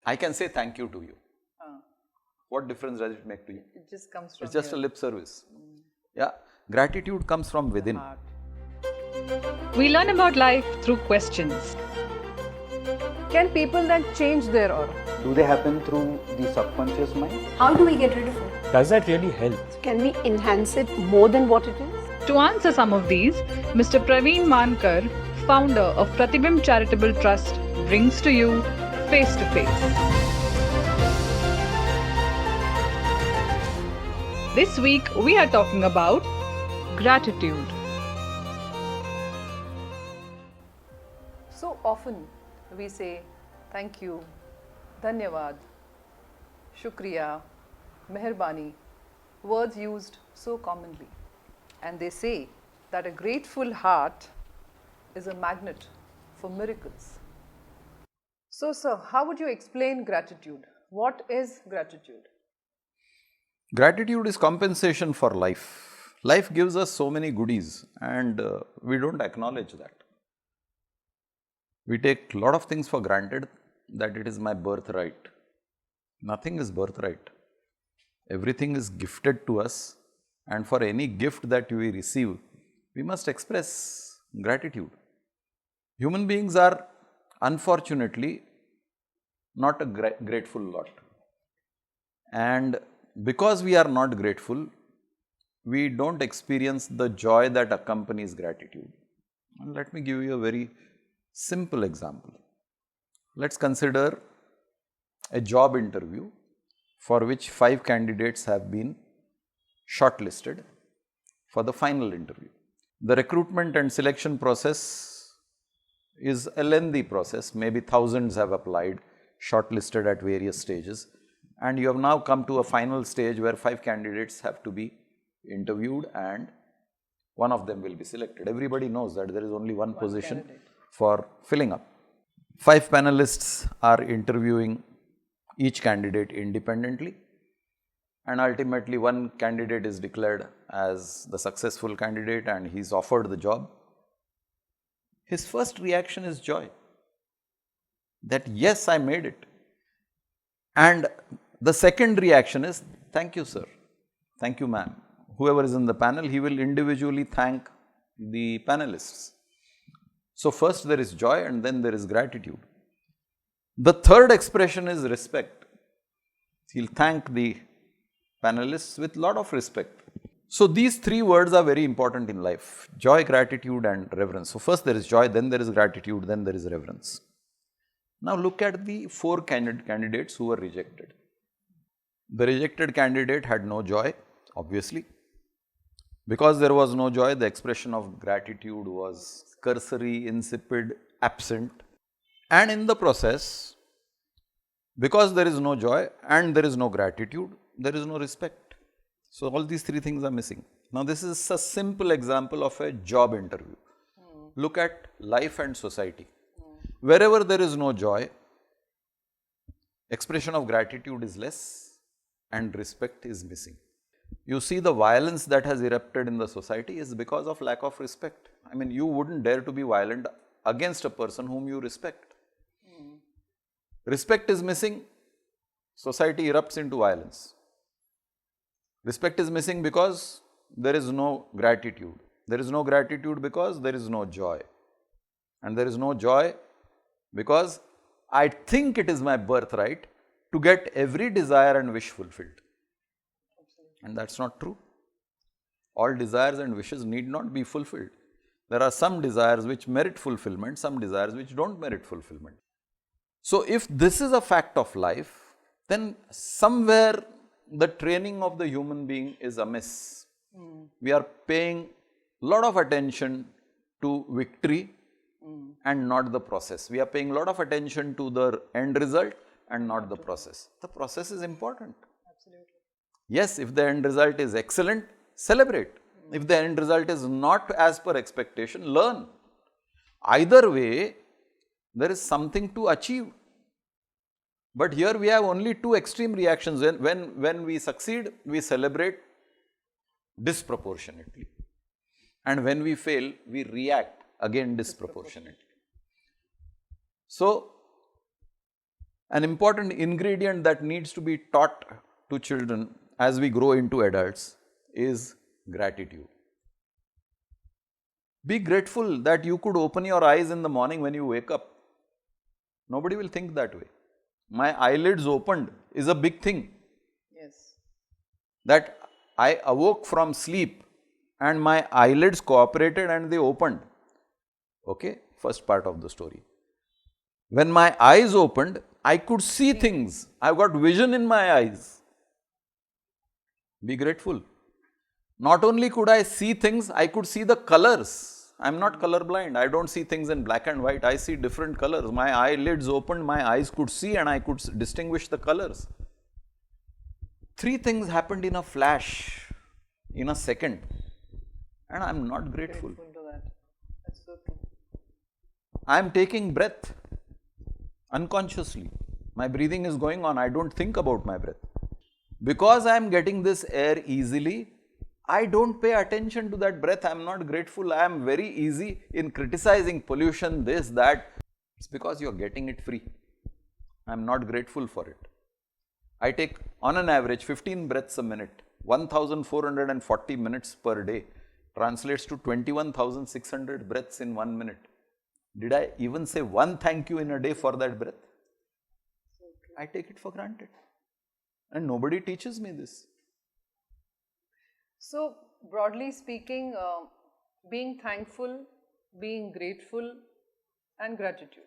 I can say thank you to you. What difference does it make to you? It just comes from It's just a here. lip service. Yeah, gratitude comes from within. Heart. We learn about life through questions. Can people then change their aura? Do they happen through the subconscious mind? How do we get rid of it? Does that really help? Can we enhance it more than what it is? To answer some of these, Mr. Praveen Mankar, founder of Pratibimb Charitable Trust, brings to you Face to Face. This week we are talking about gratitude. So often we say thank you, dhanyavad, shukriya, meherbani, words used so commonly. And they say that a grateful heart is a magnet for miracles. So, sir, how would you explain gratitude? What is gratitude? Gratitude is compensation for life. Life gives us so many goodies and we don't acknowledge that. We take a lot of things for granted, that it is my birthright. Nothing is birthright. Everything is gifted to us, and for any gift that we receive, we must express gratitude. Human beings are unfortunately not a grateful lot. And because we are not grateful, we don't experience the joy that accompanies gratitude. And let me give you a very simple example. Let's consider a job interview for which 5 candidates have been shortlisted for the final interview. The recruitment and selection process is a lengthy process, maybe thousands have applied, shortlisted at various stages, and you have now come to a final stage where 5 candidates have to be interviewed and one of them will be selected. Everybody knows that there is only one position for filling up. 5 panelists are interviewing each candidate independently, and ultimately one candidate is declared as the successful candidate and he is offered the job. His first reaction is joy, that yes, I made it. And the second reaction is, thank you sir, thank you ma'am. Whoever is in the panel, he will individually thank the panelists. So first there is joy and then there is gratitude. The third expression is respect. He will thank the panelists with lot of respect. So these 3 words are very important in life: joy, gratitude and reverence. So first there is joy, then there is gratitude, then there is reverence. Now look at the 4 candidates who were rejected. The rejected candidate had no joy, obviously. Because there was no joy, the expression of gratitude was cursory, insipid, absent. And in the process, because there is no joy and there is no gratitude, there is no respect. So all these 3 things are missing. Now this is a simple example of a job interview. Look at life and society. Wherever there is no joy, expression of gratitude is less and respect is missing. You see, the violence that has erupted in the society is because of lack of respect. I mean, you wouldn't dare to be violent against a person whom you respect. Respect is missing, society erupts into violence. Respect is missing because there is no gratitude. There is no gratitude because there is no joy. And there is no joy because I think it is my birthright to get every desire and wish fulfilled. And that is not true. All desires and wishes need not be fulfilled. There are some desires which merit fulfillment, some desires which do not merit fulfillment. So if this is a fact of life, then somewhere the training of the human being is amiss. We are paying a lot of attention to victory and not the process. We are paying a lot of attention to the end result and not the process. The process is important. Yes, if the end result is excellent, celebrate. If the end result is not as per expectation, learn. Either way, there is something to achieve. But here we have only 2 extreme reactions. When we succeed, we celebrate disproportionately. And when we fail, we react again disproportionately. So, An important ingredient that needs to be taught to children as we grow into adults is gratitude. Be grateful that you could open your eyes in the morning when you wake up. Nobody will think that way. My eyelids opened is a big thing. Yes. That I awoke from sleep and my eyelids cooperated and they opened. Okay, first part of the story. When my eyes opened, I could see things. I've got vision in my eyes. Be grateful. Not only could I see things, I could see the colors. I'm not colorblind. I don't see things in black and white. I see different colors. My eyelids opened, my eyes could see and I could distinguish the colors. 3 things happened in a flash, in a second. And I'm not grateful. Grateful to that. That's so true. I'm taking breath unconsciously. My breathing is going on. I don't think about my breath. Because I'm getting this air easily, I don't pay attention to that breath. I'm not grateful. I am very easy in criticizing pollution, this, that. It's because you're getting it free. I'm not grateful for it. I take on an average 15 breaths a minute. 1440 minutes per day translates to 21,600 breaths in 1 minute. Did I even say one thank you in a day for that breath? I take it for granted. And nobody teaches me this. So, broadly speaking, being thankful, being grateful, and gratitude.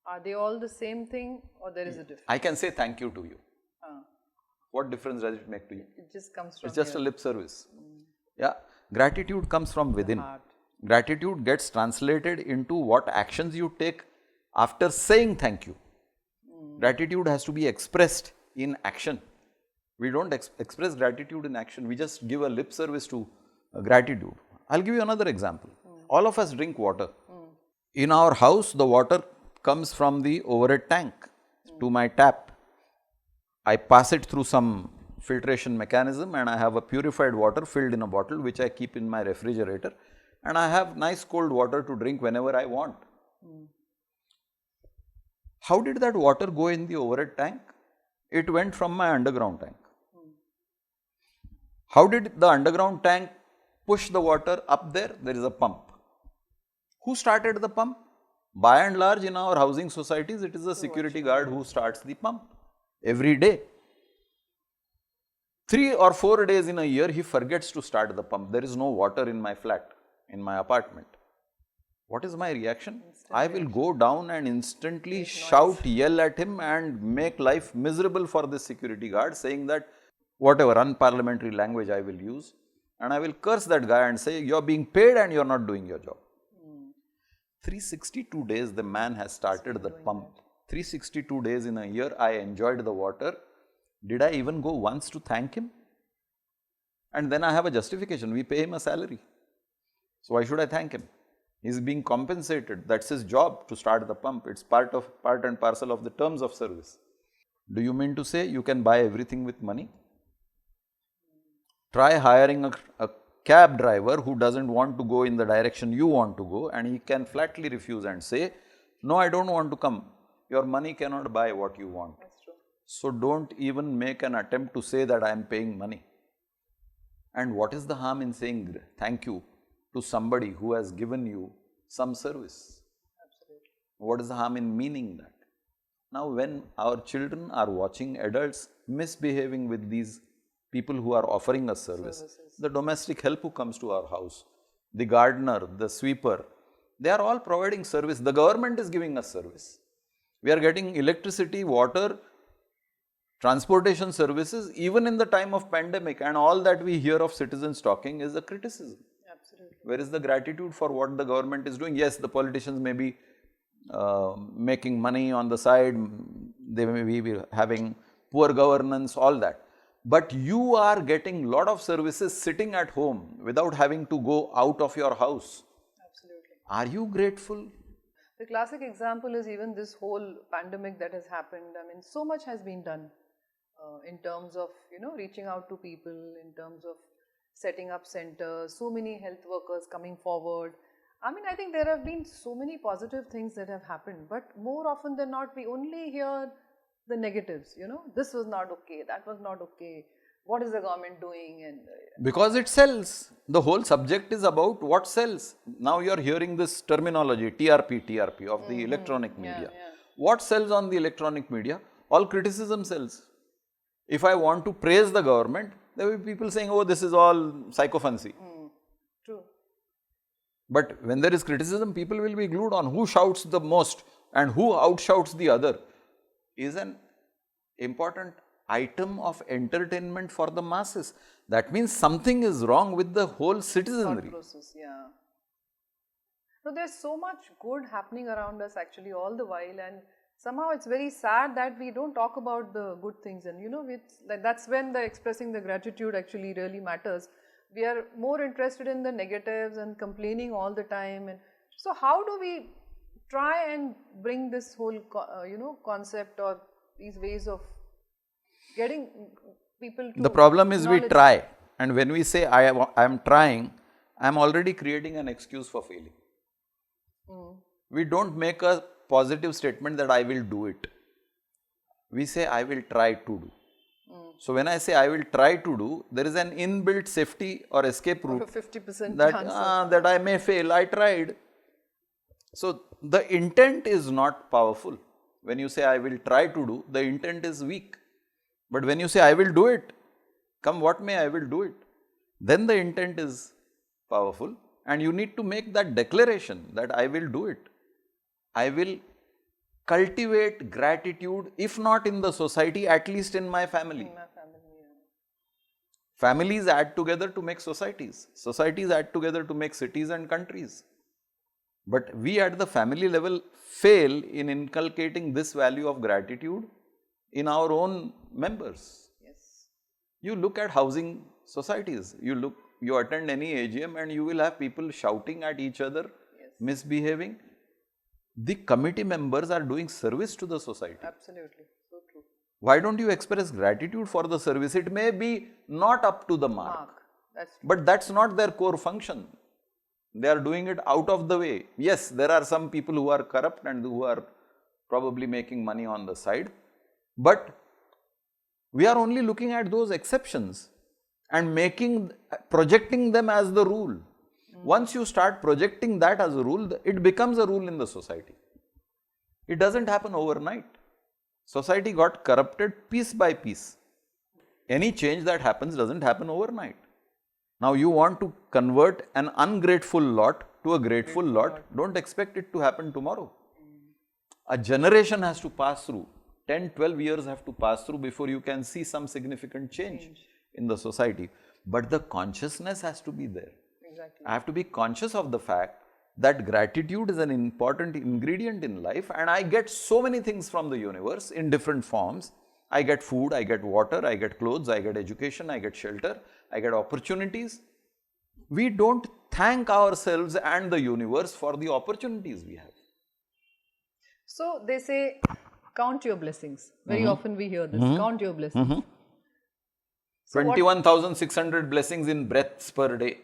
Are they all the same thing or there is a difference? I can say thank you to you. What difference does it make to you? It just comes from It's just a here. lip service. Yeah. Gratitude comes from within. heart. Gratitude gets translated into what actions you take after saying thank you. Gratitude has to be expressed in action. We don't express gratitude in action. We just give a lip service to gratitude. I'll give you another example. All of us drink water. In our house, the water comes from the overhead tank to my tap. I pass it through some filtration mechanism and I have a purified water filled in a bottle which I keep in my refrigerator, and I have nice cold water to drink whenever I want. How did that water go in the overhead tank? It went from my underground tank. How did the underground tank push the water up there? There is a pump. Who started the pump? By and large, in our housing societies, it is the security guard who starts the pump every day. 3 or 4 days in a year, he forgets to start the pump. There is no water in my flat, in my apartment. What is my reaction? I will go down and instantly shout, yell at him and make life miserable for this security guard, saying that whatever unparliamentary language I will use, and I will curse that guy and say, you're being paid and you're not doing your job. 362 days the man has started the pump. 362 days in a year I enjoyed the water. Did I even go once to thank him? And then I have a justification. We pay him a salary. So why should I thank him? He's being compensated. That's his job to start the pump. It's part and parcel of the terms of service. Do you mean to say you can buy everything with money? Try hiring a cab driver who doesn't want to go in the direction you want to go, and he can flatly refuse and say, no, I don't want to come. Your money cannot buy what you want. That's true. So don't even make an attempt to say that I am paying money. And what is the harm in saying thank you to somebody who has given you some service? Absolutely. What is the harm in meaning that? Now, when our children are watching adults misbehaving with these people who are offering us service, the domestic help who comes to our house, the gardener, the sweeper, they are all providing service. The government is giving us service. We are getting electricity, water, transportation services even in the time of pandemic, and all that we hear of citizens talking is a criticism. Absolutely. Where is the gratitude for what the government is doing? Yes, the politicians may be making money on the side, they may be having poor governance, all that. But you are getting lot of services sitting at home without having to go out of your house. Absolutely. Are you grateful? The classic example is even this whole pandemic that has happened. I mean, so much has been done in terms of, reaching out to people, in terms of setting up centers, so many health workers coming forward. I mean, I think there have been so many positive things that have happened, but more often than not, we only hear the negatives, you know, this was not okay, that was not okay, what is the government doing, and Because it sells. The whole subject is about what sells. Now you are hearing this terminology, TRP of the electronic media. What sells on the electronic media? All criticism sells. If I want to praise the government, there will be people saying, oh, this is all psychophancy. true. But when there is criticism, people will be glued on who shouts the most and who outshouts the other is an important item of entertainment for the masses. That means something is wrong with the whole citizenry. Thought process, yeah. So there's so much good happening around us actually all the while, and somehow it's very sad that we don't talk about the good things, and you know, it's like that's when the expressing the gratitude actually really matters. We are more interested in the negatives and complaining all the time, and so how do we try and bring this whole you know, concept or these ways of getting people to The problem is we acknowledge- try, and when we say I am trying, I am already creating an excuse for failing. We don't make a positive statement that I will do it. We say I will try to do. So when I say I will try to do, there is an inbuilt safety or escape route 50% that, chance that I may fail, I tried. So the intent is not powerful. When you say I will try to do, the intent is weak. But when you say I will do it, come what may, I will do it, then the intent is powerful, and you need to make that declaration that I will do it. I will cultivate gratitude, if not in the society, at least in my family. Families add together to make societies. Societies add together to make cities and countries. But we at the family level fail in inculcating this value of gratitude in our own members. Yes. You look at housing societies, you attend any AGM and you will have people shouting at each other, misbehaving. The committee members are doing service to the society. Absolutely, so true. Why don't you express gratitude for the service? It may be not up to the mark, That's true. but that's not their core function. They are doing it out of the way. Yes, there are some people who are corrupt and who are probably making money on the side, but we are only looking at those exceptions and projecting them as the rule. Once you start projecting that as a rule, it becomes a rule in the society. It doesn't happen overnight. Society got corrupted piece by piece. Any change that happens doesn't happen overnight. Now you want to convert an ungrateful lot to a grateful lot, don't expect it to happen tomorrow. A generation has to pass through, 10, 12 years have to pass through before you can see some significant change in the society. But the consciousness has to be there. Exactly. I have to be conscious of the fact that gratitude is an important ingredient in life, and I get so many things from the universe in different forms. I get food, I get water, I get clothes, I get education, I get shelter, I get opportunities. We don't thank ourselves and the universe for the opportunities we have. So they say, count your blessings. Very often we hear this, count your blessings. So what- 21,600 blessings in breaths per day.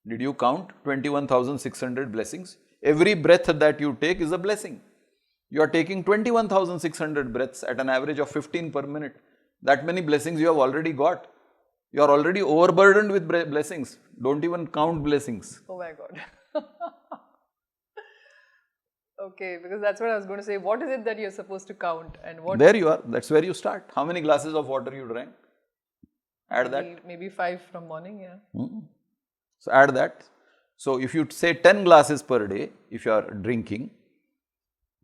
Did you count 21,600 blessings? Every breath that you take is a blessing. You are taking 21,600 breaths at an average of 15 per minute. That many blessings you have already got. You are already overburdened with blessings. Don't even count blessings. Oh my God. Okay, because that's what I was going to say. What is it that you're supposed to count, and what? There you are. That's where you start. How many glasses of water you drank? Add that. Maybe 5 from morning, yeah. So add that. So if you say 10 glasses per day, if you are drinking,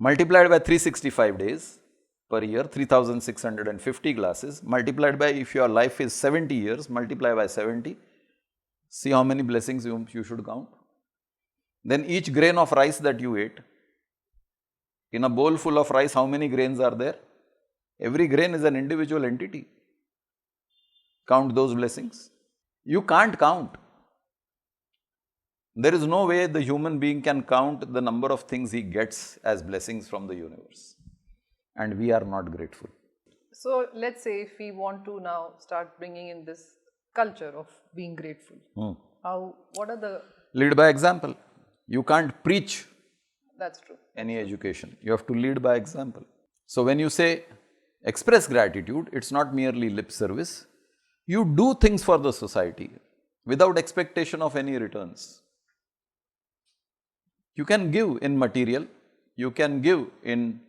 multiplied by 365 days per year, 3,650 glasses, multiplied by, if your life is 70 years, multiply by 70. See how many blessings you should count. Then each grain of rice that you ate, in a bowl full of rice, how many grains are there? Every grain is an individual entity. Count those blessings. You can't count. There is no way the human being can count the number of things he gets as blessings from the universe. And we are not grateful. So let's say if we want to now start bringing in this culture of being grateful, what are the... Lead by example. You can't preach That's true. any education. You have to lead by example. So when you say express gratitude, it's not merely lip service. You do things for the society without expectation of any returns. You can give in material, you can give in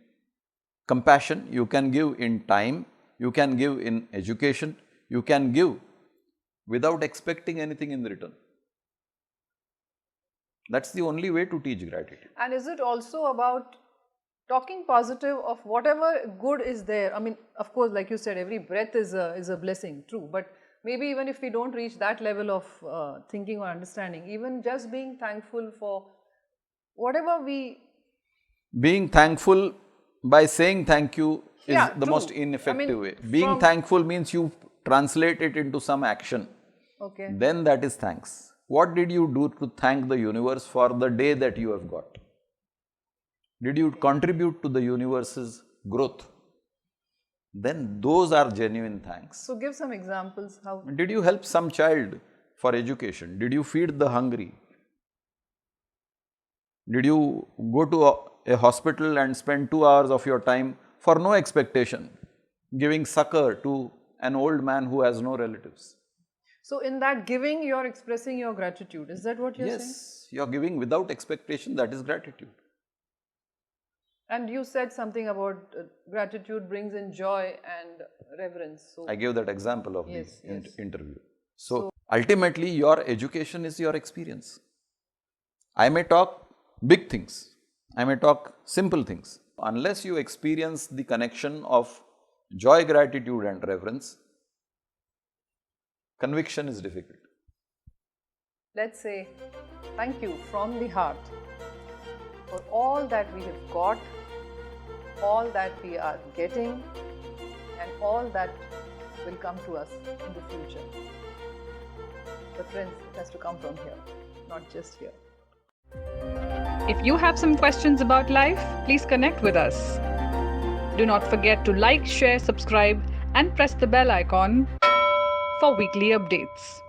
compassion, you can give in time, you can give in education, you can give without expecting anything in return. That's the only way to teach gratitude. And is it also about talking positive of whatever good is there? I mean, of course, like you said, every breath is a blessing, true. But maybe even if we don't reach that level of thinking or understanding, even just being thankful for whatever we... Being thankful by saying thank you is Yeah, the true. most ineffective I mean, way. Being thankful means you translate it into some action. Okay. Then that is thanks. What did you do to thank the universe for the day that you have got? Did you contribute to the universe's growth? Then those are genuine thanks. So give some examples how... Did you help some child for education? Did you feed the hungry? Did you go to a hospital and spend 2 hours of your time for no expectation, giving succor to an old man who has no relatives? So in that giving, you're expressing your gratitude. Is that what you're saying? Yes, you are giving without expectation, that is gratitude. And you said something about gratitude brings in joy and reverence. So I gave that example of Yes, the yes. interview. So ultimately, your education is your experience. I may talk big things, I may talk simple things. Unless you experience the connection of joy, gratitude and reverence, conviction is difficult. let's say thank you from the heart for all that we have got, all that we are getting, and all that will come to us in the future. But friends, it has to come from here, not just here. If you have some questions about life, please connect with us. Do not forget to like, share, subscribe, and press the bell icon for weekly updates.